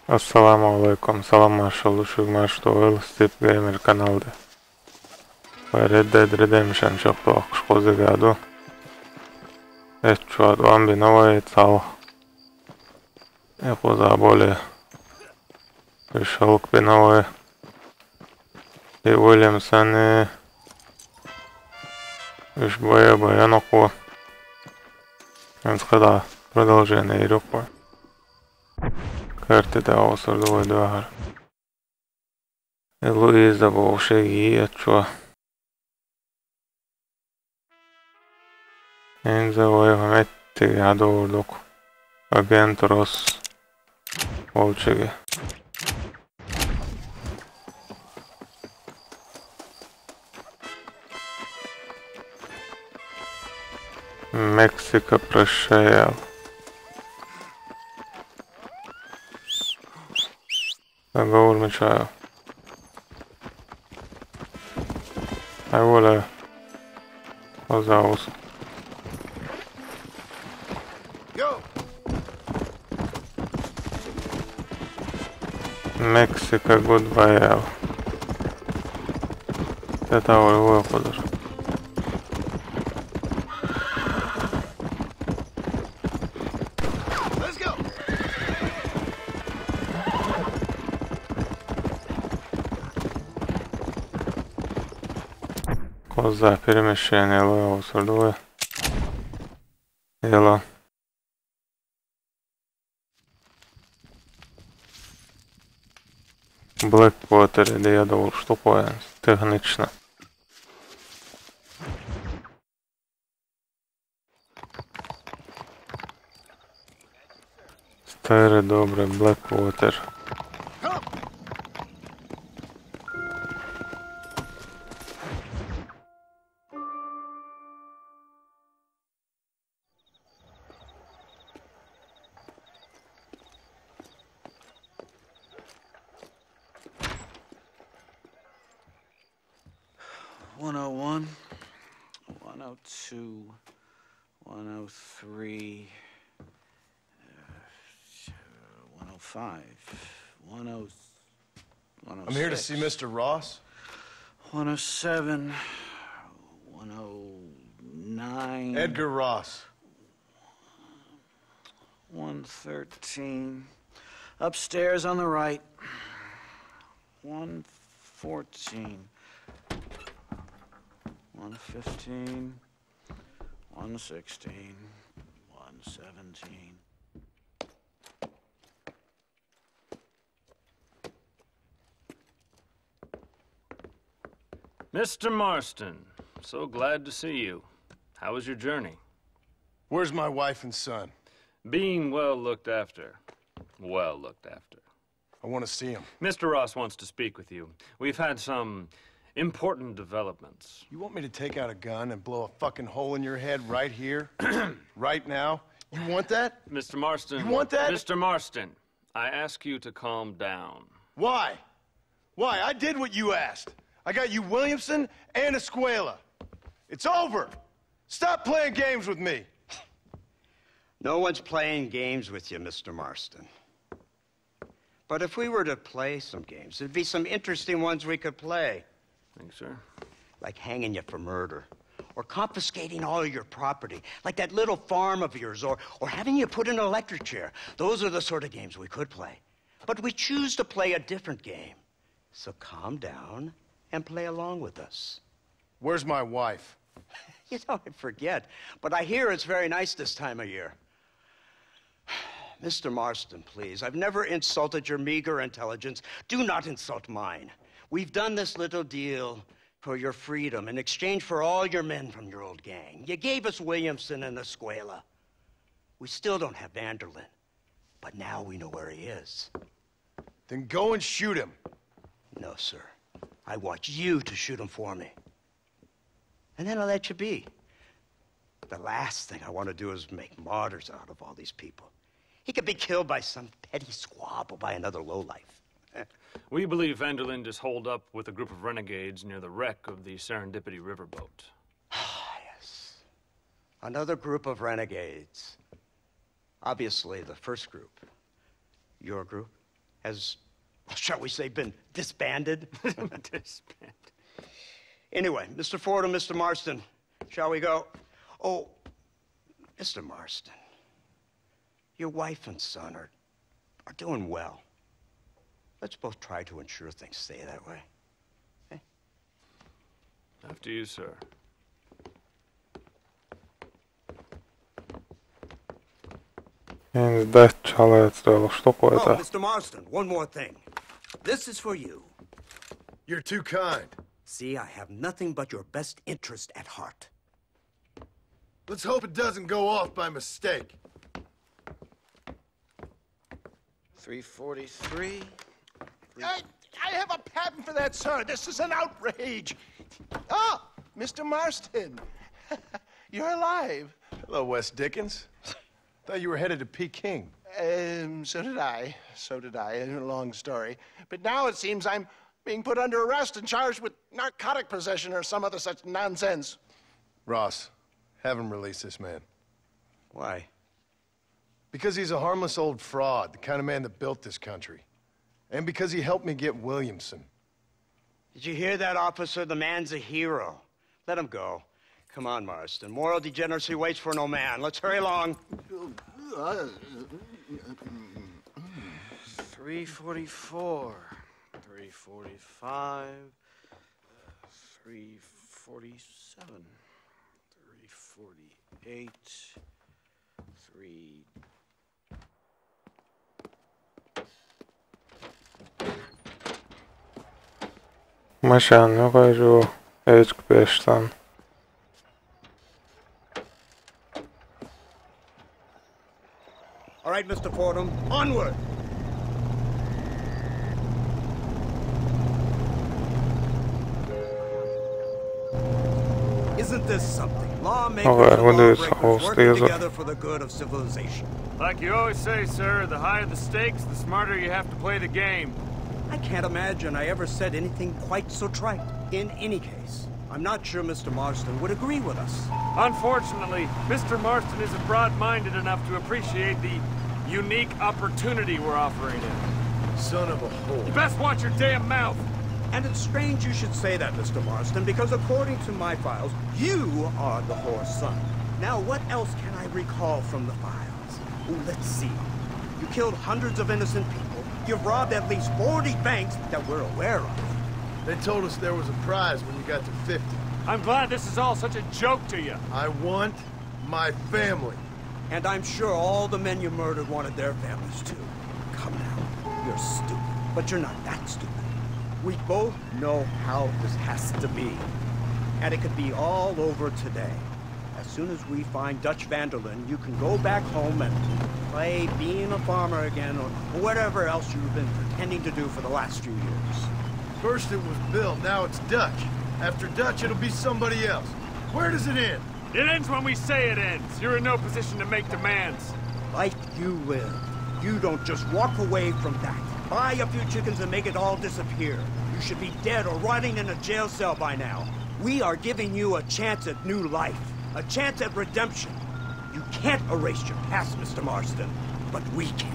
Assalamualaikum, salam marshal, что был Step Gamer канал. Red Dead Redemption شفته أخش قادو. شو أدوان بنوعي تصاو. يخوز أبولي. الشوك بنوعي. ويليامسون. إيش боя نقوى. خدا продолжение игры. Карты да осордовой двагар. Луиза волшебки отчо. Enza metti ad ordok. Agent Ross volšebki. Meksika прощаял. Договор мечаю. Ai vuole osaus. Meksika goodbye. Это его подожди. Коза перемещение левого сордовое. Ело. Blackwater, или я думал, что понял. Технично. Старый добрый Blackwater. I'm here to see Mr. Ross. 107, 109. Edgar Ross. 113. Upstairs on the right. 114. 115. 116. 117. Mr. Marston, so glad to see you. How was your journey? Where's my wife and son? Being well looked after. Well looked after. I want to see him. Mr. Ross wants to speak with you. We've had some important developments. You want me to take out a gun and blow a fucking hole in your head right here? Right now? You want that? Mr. Marston. You want that? Mr. Marston, I ask you to calm down. Why? Why? I did what you asked. I got you Williamson and Escuela. It's over. Stop playing games with me. No one's playing games with you, Mr. Marston. But if we were to play some games, there'd be some interesting ones we could play. Thanks, sir. Like hanging you for murder, or confiscating all of your property, like that little farm of yours, or having you put in an electric chair. Those are the sort of games we could play. But we choose to play a different game. So calm down and play along with us. Where's my wife? You know, I forget, but I hear it's very nice this time of year. Mr. Marston, please, I've never insulted your meager intelligence. Do not insult mine. We've done this little deal for your freedom in exchange for all your men from your old gang. You gave us Williamson and Escuela. We still don't have Vanderlyn, but now we know where he is. Then go and shoot him. No, sir. I want you to shoot him for me. And then I'll let you be. The last thing I want to do is make martyrs out of all these people. He could be killed by some petty squabble by another lowlife. We believe Vanderlyn is holed up with a group of renegades near the wreck of the Serendipity riverboat. Ah, yes. Another group of renegades. Obviously, the first group. Your group? has, shall we say, been disbanded. Disbanded. Anyway, Mr. Fordham, Mr. Marston, shall we go? Oh, Mr. Marston, your wife and son are doing well. Let's both try to ensure things stay that way. Okay? After you, sir. Я не знаю, чалая стояла штуку Oh, это. Mr. Marston, one more thing. This is for you. You're too kind. See, I have nothing but your best interest at heart. Let's hope it doesn't go off by mistake. 343. I have a patent for that, sir. This is an outrage. Oh, Mr. Marston. You're alive. Hello, Wes Dickens. Thought you were headed to Peking. So did I. So did I. A long story. But now it seems I'm being put under arrest and charged with narcotic possession or some other such nonsense. Ross, have him release this man. Why? Because he's a harmless old fraud, the kind of man that built this country. And because he helped me get Williamson. Did you hear that, officer? The man's a hero. Let him go. Come on, Marston. Moral degeneracy waits for no man. Let's hurry along. 344. 345. 347. 348. 3... Машан, покажу. Эчк пештан. All right, Mr. Fordham, onward! Isn't this something? Lawmakers Okay, and what is lawbreakers host working user? together for the good of civilization. Like you always say, sir, the higher the stakes, the smarter you have to play the game. I can't imagine I ever said anything quite so trite. In any case, I'm not sure Mr. Marston would agree with us. Unfortunately, Mr. Marston isn't broad-minded enough to appreciate the unique opportunity we're offering him. Son of a whore. You best watch your damn mouth! And it's strange you should say that, Mr. Marston, because according to my files, you are the whore's son. Now, what else can I recall from the files? Ooh, let's see. You killed hundreds of innocent people. You've robbed at least 40 banks that we're aware of. They told us there was a prize when you got to 50. I'm glad this is all such a joke to you. I want my family. And I'm sure all the men you murdered wanted their families too. Come now, you're stupid, but you're not that stupid. We both know how this has to be. And it could be all over today. As soon as we find Dutch Vanderlyn, you can go back home and play being a farmer again or whatever else you've been pretending to do for the last few years. First it was Bill, now it's Dutch. After Dutch, it'll be somebody else. Where does it end? It ends when we say it ends. You're in no position to make demands. Life you live. You don't just walk away from that. Buy a few chickens and make it all disappear. You should be dead or rotting in a jail cell by now. We are giving you a chance at new life. A chance at redemption. You can't erase your past, Mr. Marston, but we can.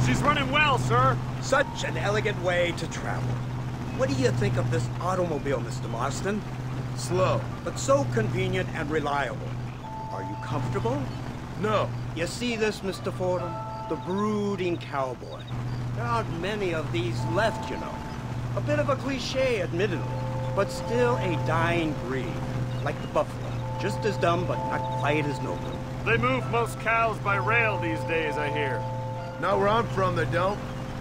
She's running well, sir. Such an elegant way to travel. What do you think of this automobile, Mr. Marston? Slow. But so convenient and reliable. Are you comfortable? No. You see this, Mr. Fordham? The brooding cowboy. There aren't many of these left, you know. A bit of a cliche, admittedly, but still a dying breed. Like the buffalo. Just as dumb, but not quite as noble. They move most cows by rail these days, I hear. Not where I'm from, they don't.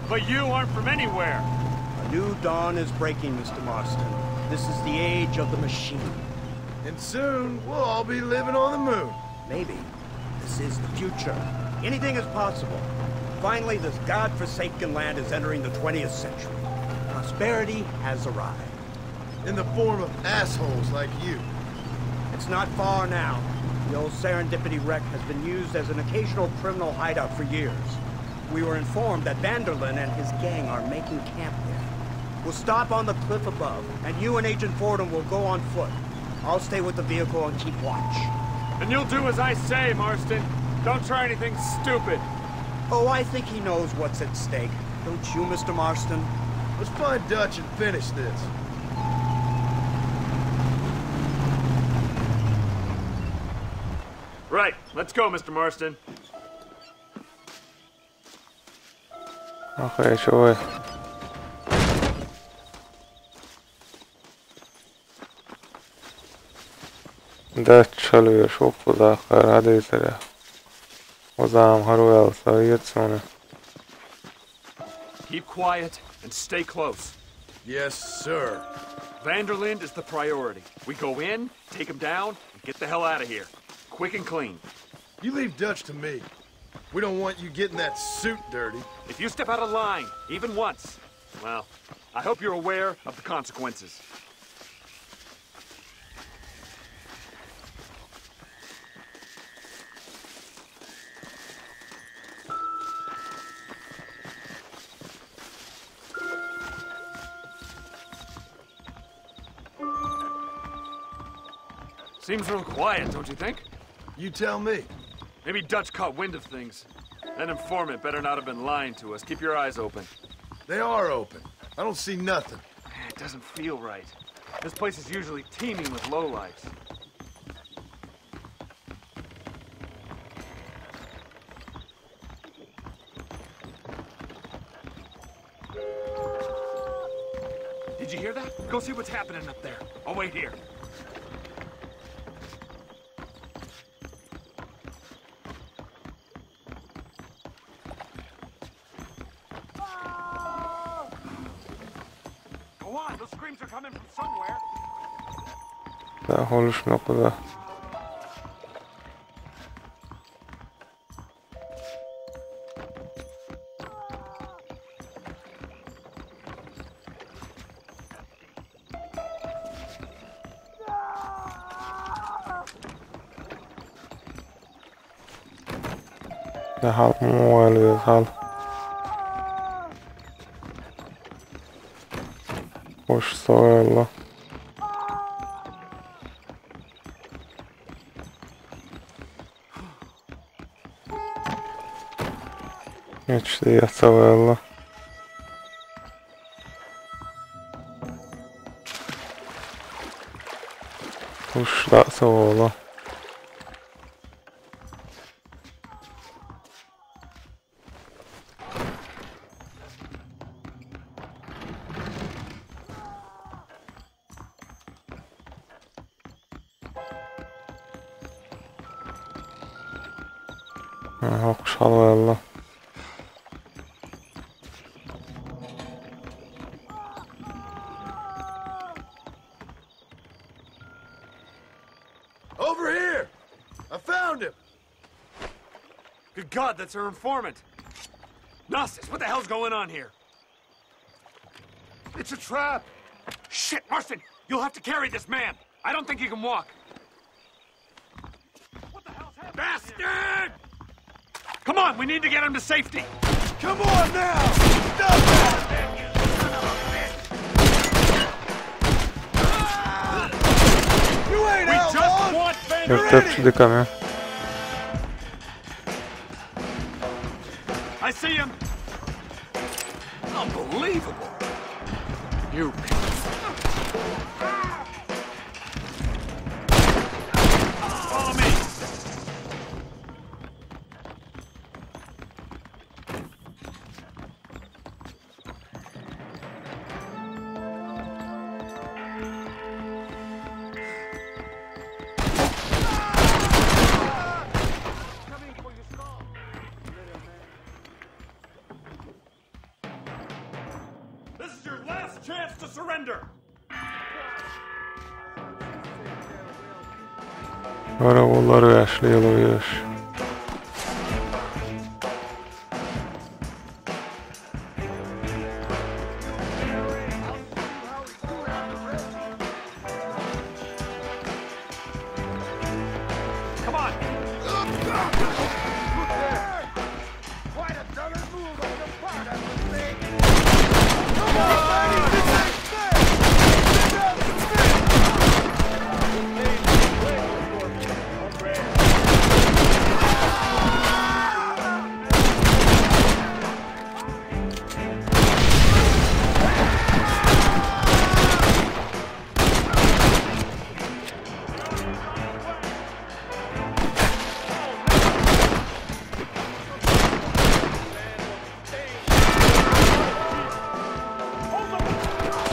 But you aren't from anywhere. A new dawn is breaking, Mr. Marston. This is the age of the machine. And soon, we'll all be living on the moon. Maybe. This is the future. Anything is possible. Finally, this godforsaken land is entering the 20th century. Prosperity has arrived. In the form of assholes like you. It's not far now. The old Serendipity wreck has been used as an occasional criminal hideout for years. We were informed that Vanderlyn and his gang are making camp there. We'll stop on the cliff above, and you and Agent Fordham will go on foot. I'll stay with the vehicle and keep watch. And you'll do as I say, Marston. Don't try anything stupid. Oh, I think he knows what's at stake. Don't you, Mr. Marston? Let's find Dutch and finish this. Right, let's go, Mr. Marston. Okay, شوي. ده تشلو يشوف وذا خير هذا يسرع وزعم هروي الصغير سونة. Keep quiet and stay close. Yes, sir. Vanderlind is the priority. We go in, take him down, and get the hell out of here. Quick and clean. You leave Dutch to me. We don't want you getting that suit dirty. If you step out of line, even once, well, I hope you're aware of the consequences. Seems real quiet, don't you think? You tell me. Maybe Dutch caught wind of things. That informant better not have been lying to us. Keep your eyes open. They are open. I don't see nothing. It doesn't feel right. This place is usually teeming with lowlifes. Did you hear that? Go see what's happening up there. I'll wait here. Those screams are coming from somewhere. ده هولش نقطة. ده حال موال بيزحال. وش صار الله. Hiç de yatsa Allah. Uş da Allah. Hoş Allah. Over here! I found him! Good God, that's our informant. Gnosis, what the hell's going on here? It's a trap! Shit, Marston! You'll have to carry this man! I don't think he can walk. What the hell's happening? Bastard! Come on, we need to get him to safety! Come on now! Stop that! You ain't We outlawed! just want Yırtıp çıktık ama. I see him! Unbelievable! You... Follow me! This is your last chance to surrender! Arabaları yaşlıyorlar. Come on!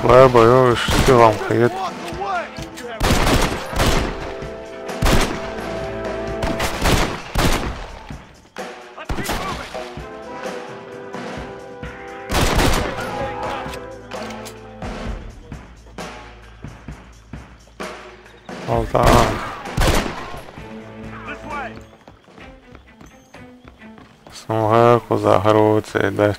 Слабо, ё, что вам ходит? Алтан. Смуга кузагруться, дач.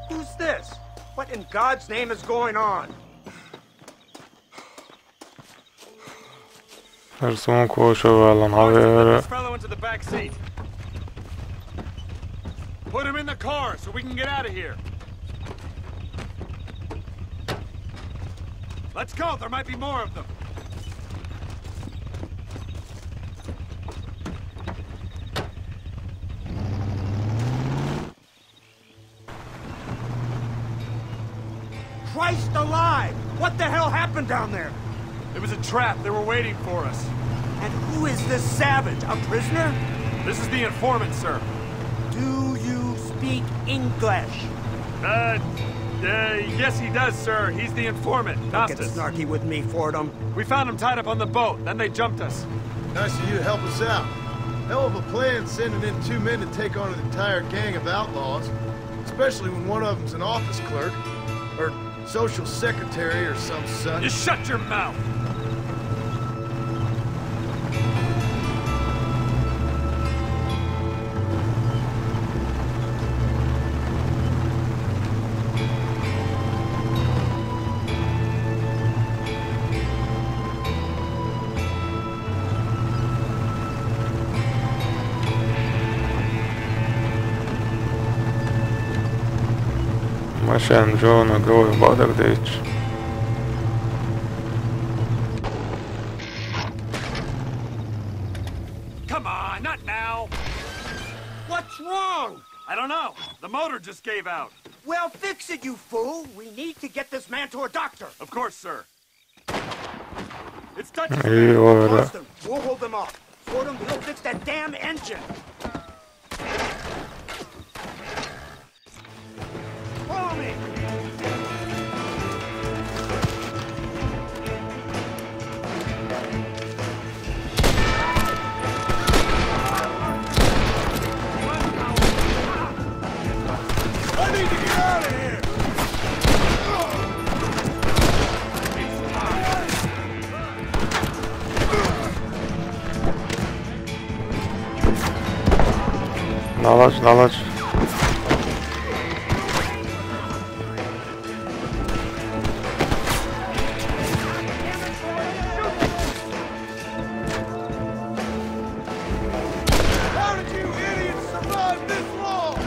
Who's this? What in God's name is going on? ارسمون کوشو الان هاویر. Put him in the car so we can get out of here. Let's go. There might be more of them. Christ alive! What the hell happened down there? It was a trap. They were waiting for us. And who is this savage? A prisoner? This is the informant, sir. Do you speak English? Yes, he does, sir. He's the informant. Don't get Nastas. snarky with me, Fordham. We found him tied up on the boat. Then they jumped us. Nice of you to help us out. Hell of a plan sending in 2 men to take on an entire gang of outlaws. Especially when one of them's an office clerk. Or social secretary or some such. You shut your mouth! عشان جون игровой бадок дичь. Come on, not now. What's wrong? I don't know. The motor just gave out. Well, fix it, you fool. We need to get this man to a doctor. Of course, sir. It's touching. И ora. Boston, we'll hold them off. Fordham, we'll fix that damn engine. Follow me. I need to get out of here! Налазь. How did you idiots survive this long?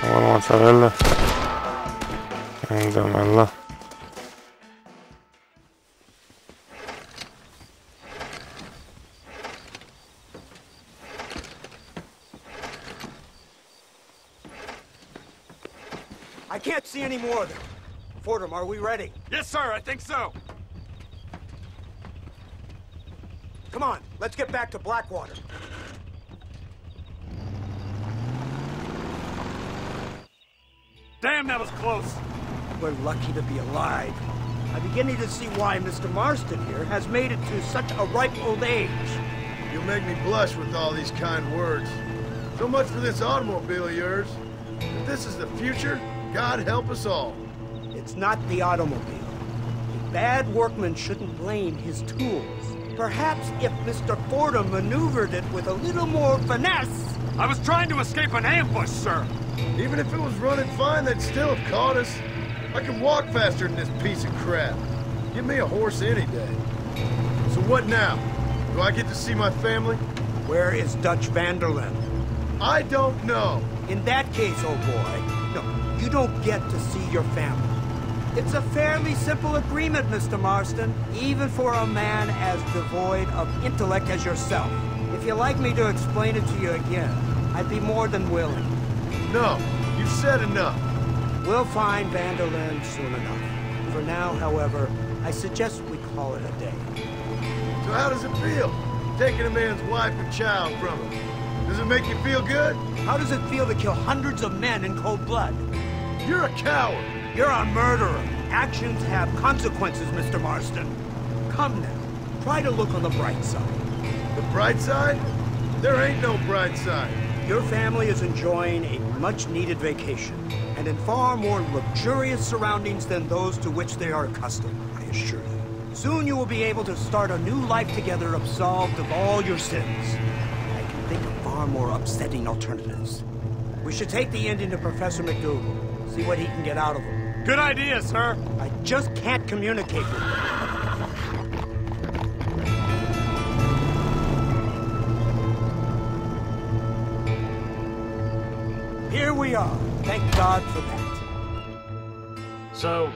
أول موتزاريلا عندهم الله. I can't see any more of them. Fordham, are we ready? Yes, sir. I think so. Come on, let's get back to Blackwater. Damn, that was close. We're lucky to be alive. I'm beginning to see why Mr. Marston here has made it to such a ripe old age. You'll make me blush with all these kind words. So much for this automobile of yours. If this is the future, God help us all. It's not the automobile. A bad workman shouldn't blame his tools. Perhaps if Mr. Fordham maneuvered it with a little more finesse. I was trying to escape an ambush, sir. Even if it was running fine, they'd still have caught us. I can walk faster than this piece of crap. Give me a horse any day. So what now? Do I get to see my family? Where is Dutch Vanderlyn? I don't know. In that case, oh boy, no, you don't get to see your family. It's a fairly simple agreement, Mr. Marston, even for a man as devoid of intellect as yourself. If you'd like me to explain it to you again, I'd be more than willing. No, you've said enough. We'll find Vanderlyn soon enough. For now, however, I suggest we call it a day. So how does it feel, taking a man's wife and child from him? Does it make you feel good? How does it feel to kill hundreds of men in cold blood? You're a coward. You're a murderer. Actions have consequences, Mr. Marston. Come now, try to look on the bright side. The bright side? There ain't no bright side. Your family is enjoying a much-needed vacation, and in far more luxurious surroundings than those to which they are accustomed, I assure you. Soon you will be able to start a new life together, absolved of all your sins. I can think of far more upsetting alternatives. We should take the Indian to Professor McDougal, see what he can get out of him. Good idea, sir. I just can't communicate with him. Here we are. Thank God for that. So,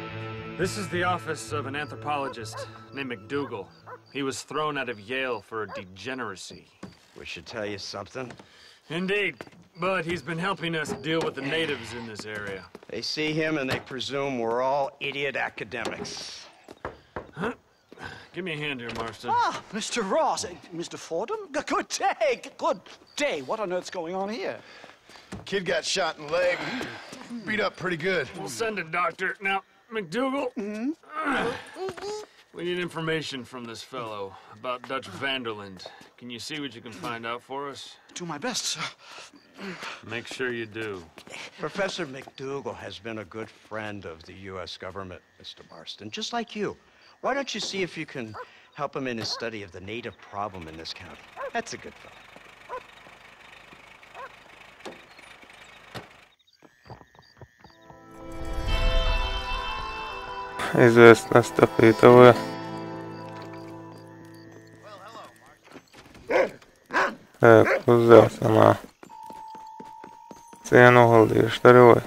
this is the office of an anthropologist named McDougal. He was thrown out of Yale for degeneracy. We should tell you something. Indeed, but he's been helping us deal with the natives in this area. They see him and they presume we're all idiot academics. Huh? Give me a hand here, Marston. Ah, Mr. Ross. Mr. Fordham? Good day. Good day. What on earth's going on here? Kid got shot in the leg. Beat up pretty good. We'll send a doctor. Now, McDougal, we need information from this fellow about Dutch Vanderlyn. Can you see what you can find out for us? Do my best, sir. Make sure you do. Professor McDougal has been a good friend of the U.S. government, Mr. Marston, just like you. Why don't you see if you can help him in his study of the native problem in this county? That's a good fellow. Известно стопитовое. Так, взялся на цену голды штыревой.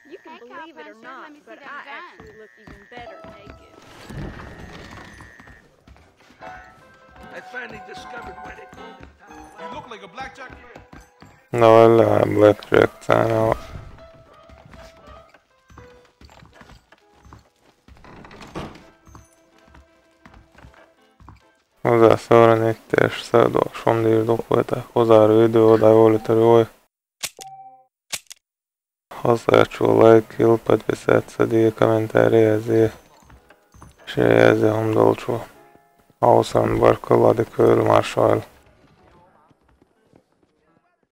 You can believe it or not, but I actually look even better naked. I finally discovered why they call it. You look like a blackjack player. No, la blackjack цена. Hozzászóranítással dolgosom írtok voltak hozzá a videóda, volitarioj. Ostavit lajkil, подписаться, комментарии, шея, долчу. Ausan barkaladi körül marshall.